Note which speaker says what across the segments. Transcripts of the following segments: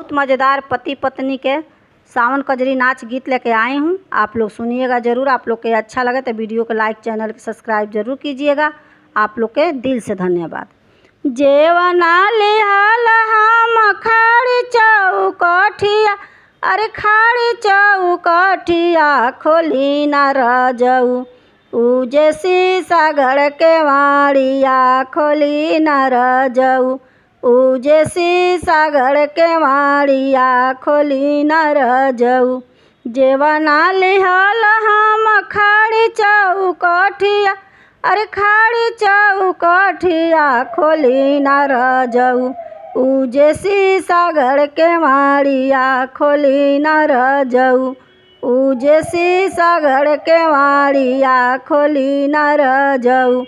Speaker 1: बहुत मज़ेदार पति पत्नी के सावन कजरी नाच गीत लेके आई हूँ। आप लोग सुनिएगा ज़रूर। आप लोग के अच्छा लगे तो वीडियो को लाइक, चैनल को सब्सक्राइब जरूर कीजिएगा। आप लोग के दिल से धन्यवाद। जेवना लिहाल हम खाड़ी चौकठिया, अरे खाड़ी चौकठिया खोली न रजऊ, उजे शीशा गड़ के वाड़िया खोली न रजऊ, उजे शीशा गड़ के वाड़िया खोली न रजऊ। जेवना लिहाल हम खाड़ी चौकठिया, अरे खाड़ी चौकठिया खोली न रजऊ, उजे शीशा गड़ के वाड़िया खोली न रजऊ, उजे शीशा गड़ के वाड़िया खोली न रजऊ।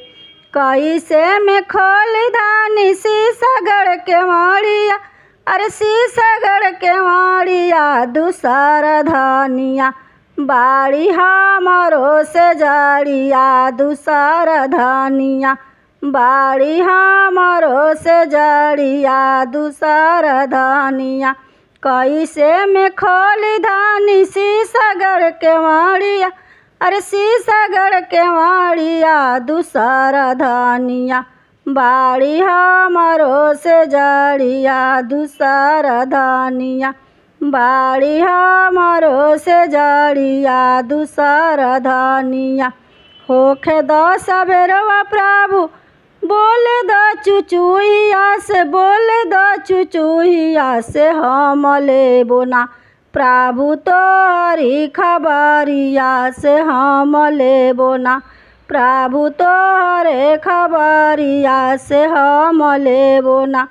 Speaker 1: कैसे में खोली धानी शीशा गड़ के वाड़िया, अरे शीशा गड़ के वाड़िया दूसरा धनिया बाड़ी हमारो से जड़िया, दूसरा धनिया बाड़ी हमारो से जड़िया, दूसरा धनिया। कैसे में खोली धानी शीशा गड़ के वाड़िया, अरे शीशा गड़ के वाड़िया दूसरा धनिया बाड़ी हमारो से जड़िया, दूसरा धनिया बाड़ी हमारो से जड़िया, दूसरा धनिया। होखे द सबेरवा प्रभु बोले द चुचुहिया से, बोले द चुचुहिया से हम लेबो ना, प्रभु तोहरी खबरिया से हम लेबो ना, प्रभु तोहरे खबरिया से हम लेबो ना।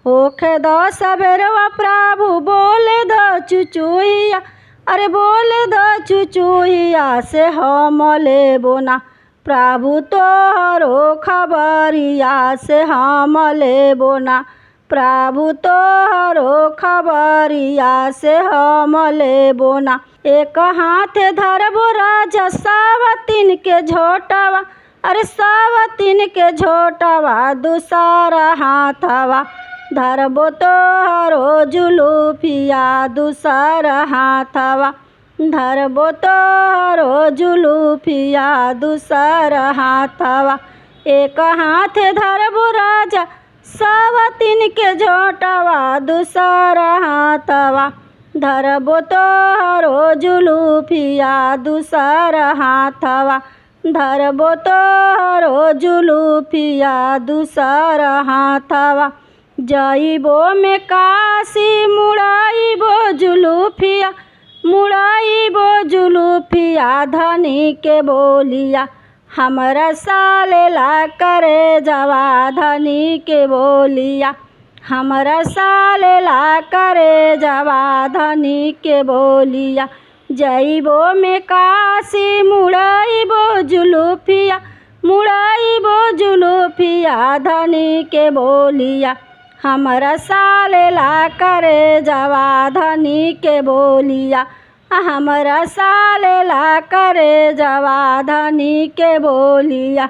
Speaker 1: होखे द सबेरवा प्रभु बोले द चुचुहिया, अरे बोले द चुचुहिया से हम लेबो ना, प्रभु तोहरो खबरिया से हम लेबो ना, प्रभु तोहरो खबरिया से हम लेबो ना। एक हाथ धरबो राजा सावतीन के झोटवा, अरे सावतीन के झोटवा दूसरा हाथवा धरबो तोहरो जुलूफिया, दूसरा हाथवा धरबो तोहरो जुलूफिया, दूसरा हाथवा। एक हाथ धरबो राजा सावतीन के झोटवा, दूसरा हाथवा धरबो तोहरो जुलूफिया, दूसरा हाथवा धरबो तोहरो जुलूफिया, दूसरा हाथवा। जाइबो में काशी मुड़ाइबो जुलूफिया, मुड़ाइबो जुलूफिया धनी के बोलिया, हमरा सालेला करे जवा धनी के बोलिया, हमरा सालेला करे जवा धनी के बोलिया। जाइबो में काशी मुड़ाइबो जुलूफिया, मुड़ाइबो जुलूफिया धनी के बोलिया, हमरा सालेला करे जवा धनी के बोलिया, हमरा सालेला करे जवा धनी के बोलिया।